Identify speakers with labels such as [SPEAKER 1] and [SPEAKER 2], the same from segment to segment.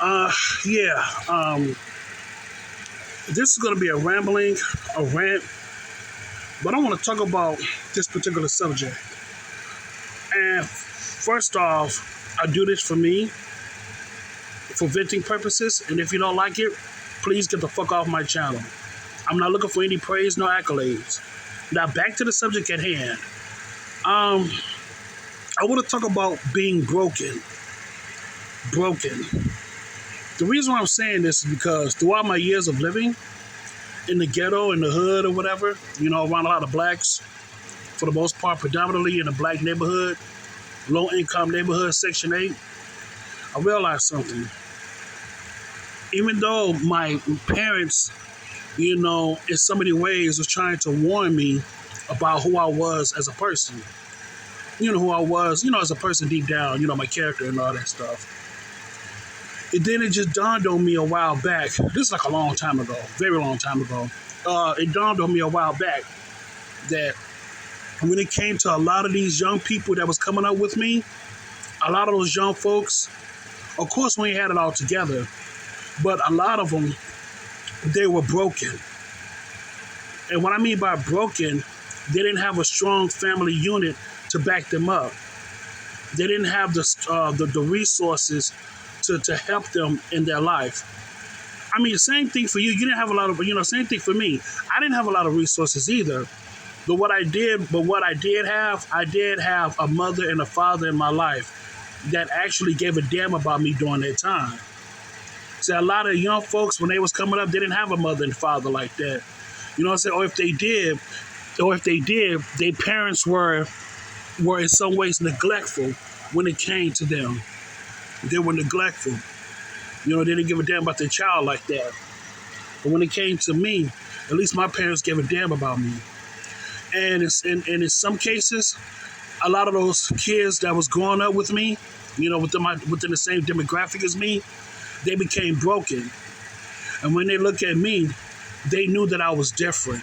[SPEAKER 1] Uh, yeah. This is going to be a rant, but I want to talk about this particular subject. And first off, I do this for me, for venting purposes. And if you don't like it, please get the fuck off my channel. I'm not looking for any praise, no accolades. Now, back to the subject at hand. Um, I want to talk about being broken. Broken. The reason why I'm saying this is because throughout my years of living in the ghetto, in the hood, or whatever, around a lot of blacks, for the most part, predominantly in a black neighborhood, low income neighborhood, Section 8, I realized something. Even though my parents, in so many ways was trying to warn me about who I was as a person, who I was, as a person deep down, my character and all that stuff. And then it just dawned on me a while back. This is like a long time ago, very long time ago. It dawned on me a while back that when it came to a lot of these young people that was coming up with me, a lot of those young folks, of course, we ain't had it all together, but a lot of them, they were broken. And what I mean by broken, they didn't have a strong family unit to back them up. They didn't have the resources to help them in their life. I mean, same thing for you. You didn't have a lot of, same thing for me. I didn't have a lot of resources either. But what I did have, I did have a mother and a father in my life that actually gave a damn about me during that time. See, a lot of young folks, when they was coming up, they didn't have a mother and father like that. You know what I'm saying? Or if they did, their parents were in some ways neglectful when it came to them. They were neglectful. They didn't give a damn about their child like that. But when it came to me, at least my parents gave a damn about me. And in some cases, a lot of those kids that was growing up with me, within the same demographic as me, they became broken. And when they look at me, they knew that I was different.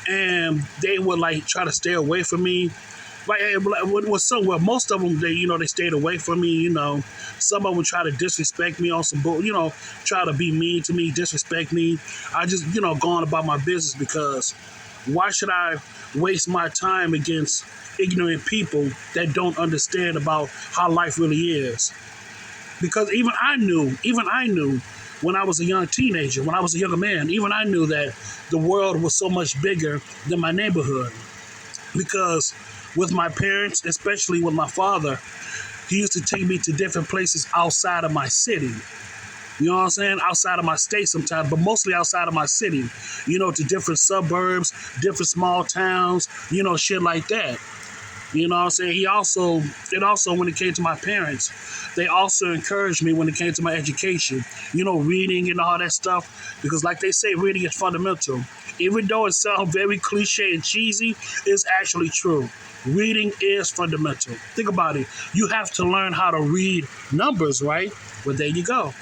[SPEAKER 1] And they would try to stay away from me. Most of them, they stayed away from me, Some of them would try to disrespect me on some bull, try to be mean to me, disrespect me. I just, go on about my business because why should I waste my time against ignorant people that don't understand about how life really is? Because even I knew when I was a young teenager, when I was a younger man, even I knew that the world was so much bigger than my neighborhood. Because with my parents, especially with my father, he used to take me to different places outside of my city. You know what I'm saying? Outside of my state sometimes, but mostly outside of my city. To different suburbs, different small towns, shit like that. You know what I'm saying? When it came to my parents, they also encouraged me when it came to my education, reading and all that stuff. Because like they say, reading is fundamental. Even though it sounds very cliche and cheesy, it's actually true. Reading is fundamental. Think about it. You have to learn how to read numbers, right? Well, there you go.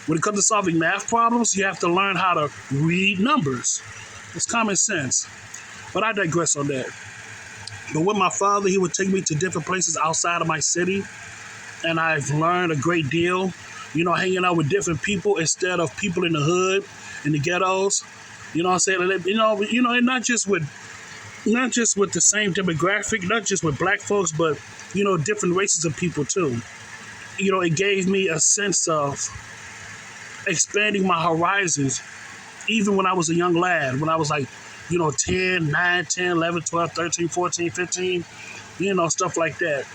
[SPEAKER 1] When it comes to solving math problems, you have to learn how to read numbers. It's common sense. But I digress on that. But with my father, he would take me to different places outside of my city. And I've learned a great deal, hanging out with different people instead of people in the hood, in the ghettos. You know what I'm saying? And not just with the same demographic, not just with black folks, but, different races of people too. It gave me a sense of expanding my horizons, even when I was a young lad, when I was 10, 9, 10, 11, 12, 13, 14, 15, stuff like that.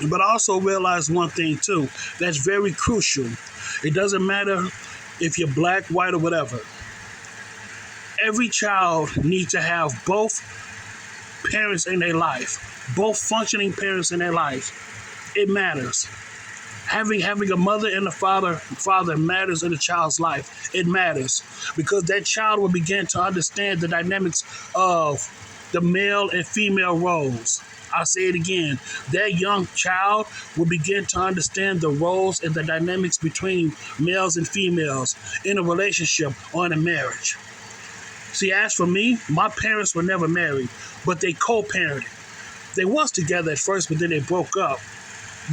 [SPEAKER 1] But I also realized one thing too, that's very crucial. It doesn't matter if you're black, white, or whatever. Every child needs to have both parents in their life, both functioning parents in their life. It matters. Having a mother and a father matters in a child's life. It matters because that child will begin to understand the dynamics of the male and female roles. I'll say it again. That young child will begin to understand the roles and the dynamics between males and females in a relationship or in a marriage. See, as for me, my parents were never married, but they co-parented. They was together at first, but then they broke up.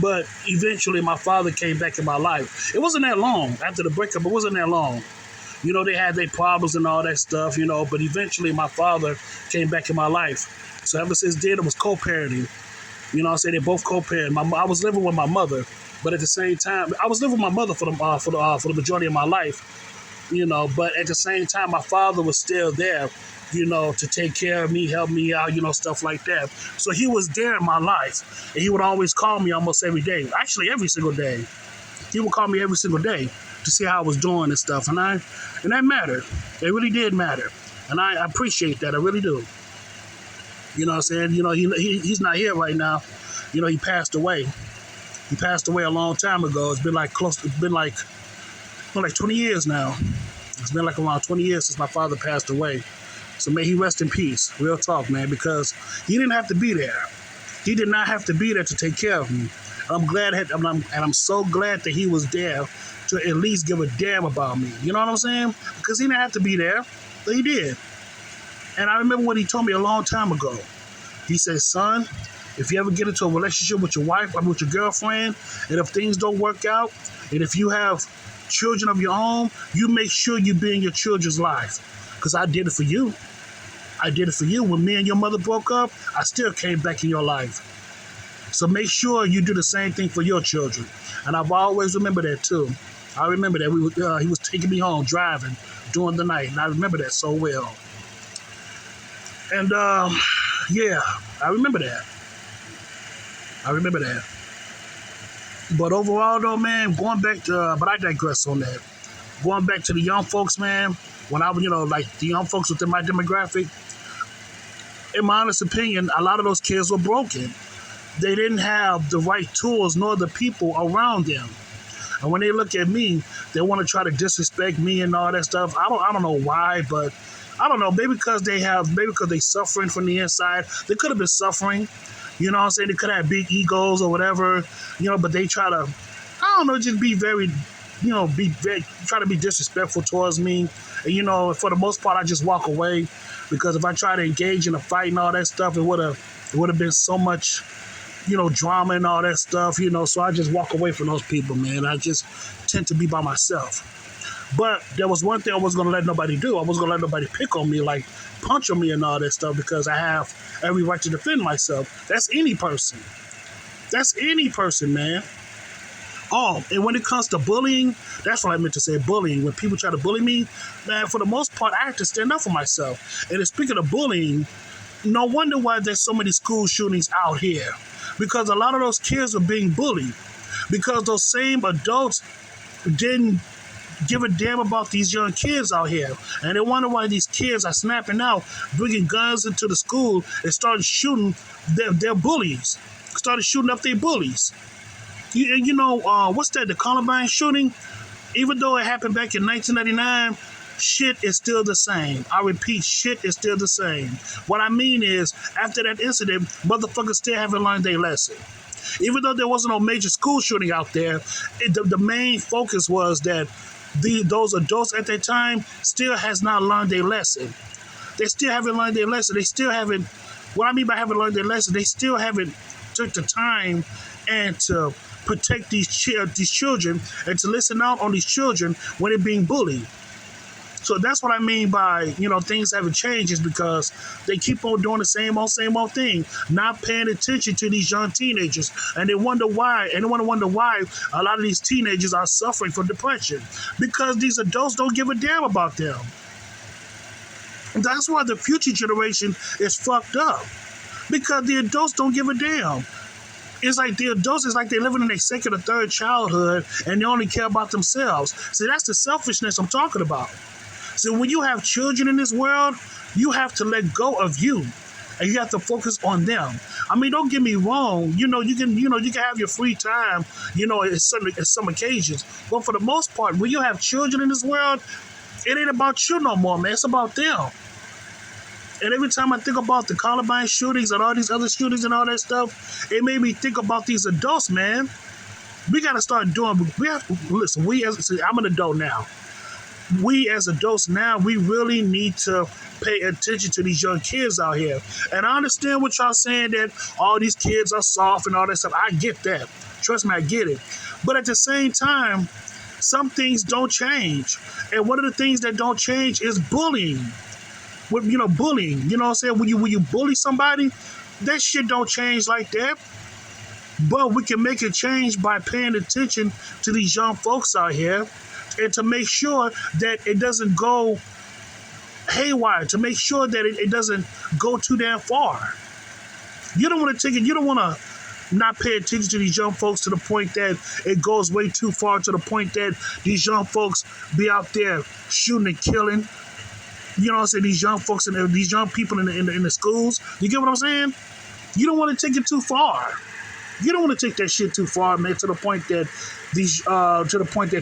[SPEAKER 1] But eventually, my father came back in my life. It wasn't that long after the breakup. It wasn't that long. They had their problems and all that stuff. But eventually, my father came back in my life. So ever since then, it was co-parenting. I say they both co-parent. I was living with my mother, but at the same time, I was living with my mother for the majority of my life. But at the same time, my father was still there. To take care of me, help me out, stuff like that. So he was there in my life, and he would always call me almost every day. Actually, every single day. He would call me every single day to see how I was doing and stuff, and that mattered. It really did matter, and I appreciate that. I really do. You know what I'm saying? He's not here right now. He passed away. He passed away a long time ago. It's been like 20 years now. It's been like around 20 years since my father passed away. So may he rest in peace. Real talk, man, because he didn't have to be there. He did not have to be there to take care of me. I'm so glad that he was there to at least give a damn about me. You know what I'm saying? Because he didn't have to be there, but he did. And I remember what he told me a long time ago. He said, son, if you ever get into a relationship with your wife or with your girlfriend, and if things don't work out, and if you have children of your own, you make sure you be in your children's life. Because I did it for you. I did it for you. When me and your mother broke up, I still came back in your life. So make sure you do the same thing for your children. And I've always remembered that too. I remember that he was taking me home, driving during the night. And I remember that so well. And yeah, I remember that. But overall though, man, but I digress on that. Going back to the young folks, man, when I was, like the young folks within my demographic, in my honest opinion, a lot of those kids were broken. They didn't have the right tools nor the people around them. And when they look at me, they want to try to disrespect me and all that stuff. I don't know why, but I don't know. Maybe because they suffering from the inside. They could have been suffering. You know what I'm saying? They could have big egos or whatever. But they try to, I don't know, just be very, try to be disrespectful towards me. And, for the most part, I just walk away because if I try to engage in a fight and all that stuff, it would have been so much, drama and all that stuff, so I just walk away from those people, man. I just tend to be by myself. But there was one thing I wasn't going to let nobody do. I wasn't going to let nobody pick on me, like punch on me and all that stuff, because I have every right to defend myself. That's any person. That's any person, man. Oh, and when it comes to bullying, that's what I meant to say, bullying. When people try to bully me, man, for the most part, I have to stand up for myself. And speaking of bullying, no wonder why there's so many school shootings out here. Because a lot of those kids are being bullied. Because those same adults didn't give a damn about these young kids out here. And they wonder why these kids are snapping out, bringing guns into the school and started shooting their bullies. Started shooting up their bullies. What's that? The Columbine shooting? Even though it happened back in 1999, shit is still the same. I repeat, shit is still the same. What I mean is, after that incident, motherfuckers still haven't learned their lesson. Even though there wasn't no major school shooting out there, the main focus was that those adults at that time still has not learned their lesson. They still haven't learned their lesson. They still haven't, what I mean by haven't learned their lesson, they still haven't took the time and to protect these children and to listen out on these children when they're being bullied. So that's what I mean by, things haven't changed, is because they keep on doing the same old thing, not paying attention to these young teenagers. And they wonder why, a lot of these teenagers are suffering from depression, because these adults don't give a damn about them. And that's why the future generation is fucked up, because the adults don't give a damn. It's like the adults, it's like they're living in their second or third childhood and they only care about themselves. See, that's the selfishness I'm talking about. So when you have children in this world, you have to let go of you and you have to focus on them. I mean, don't get me wrong. You can have your free time, at some occasions. But for the most part, when you have children in this world, it ain't about you no more, man. It's about them. And every time I think about the Columbine shootings and all these other shootings and all that stuff, it made me think about these adults, man. We got to start doing, listen, I'm an adult now. We as adults now, we really need to pay attention to these young kids out here. And I understand what y'all saying, that all these kids are soft and all that stuff. I get that. Trust me, I get it. But at the same time, some things don't change. And one of the things that don't change is bullying. Bullying. You know what I'm saying? When you bully somebody, that shit don't change like that. But we can make it change by paying attention to these young folks out here and to make sure that it doesn't go haywire, to make sure that it doesn't go too damn far. You don't want to take it, you don't want to not pay attention to these young folks to the point that it goes way too far, to the point that these young folks be out there shooting and killing. You know what I'm saying? These young folks and these young people in the schools. You get what I'm saying? You don't want to take it too far. You don't want to take that shit too far, man, to the point that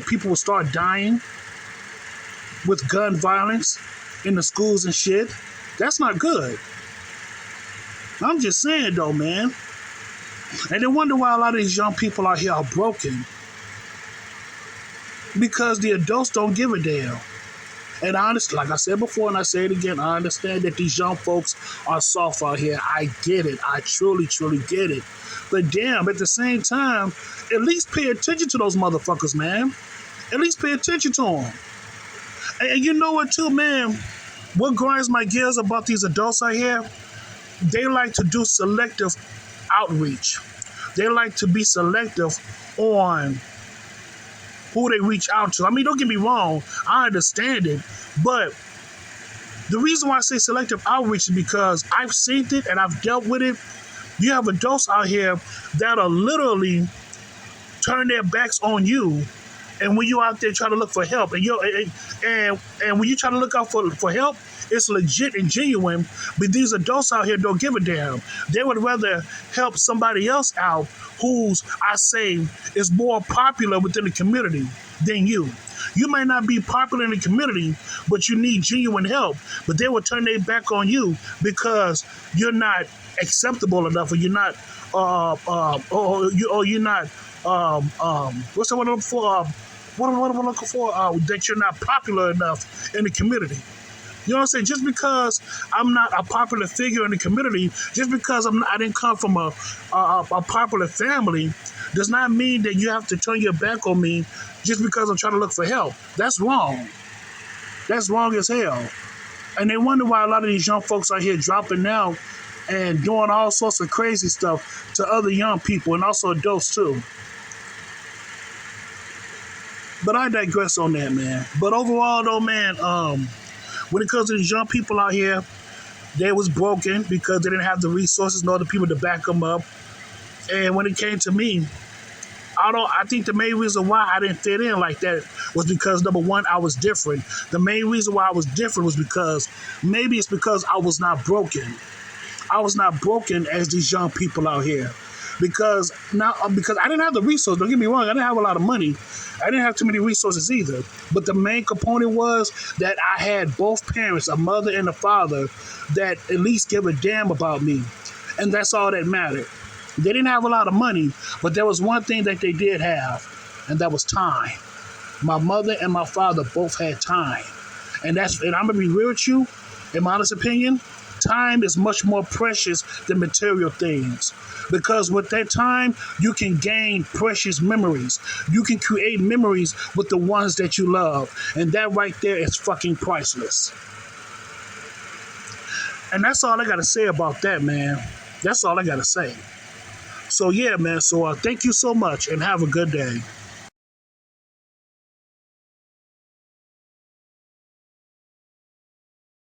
[SPEAKER 1] people will start dying with gun violence in the schools and shit. That's not good. I'm just saying though, man. And they wonder why a lot of these young people out here are broken. Because the adults don't give a damn. And honestly, like I said before, and I say it again, I understand that these young folks are soft out here. I get it. I truly, truly get it. But damn, at the same time, at least pay attention to those motherfuckers, man. At least pay attention to them. And you know what, too, man? What grinds my gears about these adults out here? They like to do selective outreach. They like to be selective on who they reach out to. I mean, don't get me wrong. I understand it. But the reason why I say selective outreach is because I've seen it and I've dealt with it. You have adults out here that are literally turn their backs on you. And when you out there trying to look for help, and when you try to look out for help, it's legit and genuine. But these adults out here don't give a damn. They would rather help somebody else out who's, I say, is more popular within the community than you. You may not be popular in the community, but you need genuine help. But they will turn their back on you because you're not acceptable enough, or you're not, or you're not. What's the one I'm for? What am I looking for? That you're not popular enough in the community. You know what I'm saying? Just because I'm not a popular figure in the community, just because I didn't come from a popular family, does not mean that you have to turn your back on me just because I'm trying to look for help. That's wrong. That's wrong as hell. And they wonder why a lot of these young folks out here dropping out and doing all sorts of crazy stuff to other young people and also adults too. But I digress on that, man. But overall, though, man, when it comes to these young people out here, they was broken because they didn't have the resources and other people to back them up. And when it came to me, I think the main reason why I didn't fit in like that was because, number one, I was different. The main reason why I was different was because maybe it's because I was not broken. I was not broken as these young people out here. Because I didn't have the resources. Don't get me wrong, I didn't have a lot of money. I didn't have too many resources either. But the main component was that I had both parents, a mother and a father, that at least give a damn about me. And that's all that mattered. They didn't have a lot of money, but there was one thing that they did have, and that was time. My mother and my father both had time. And I'm going to be real with you, in my honest opinion, time is much more precious than material things. Because with that time, you can gain precious memories. You can create memories with the ones that you love. And that right there is fucking priceless. And that's all I got to say about that, man. That's all I got to say. So, yeah, man. So, thank you so much and have a good day.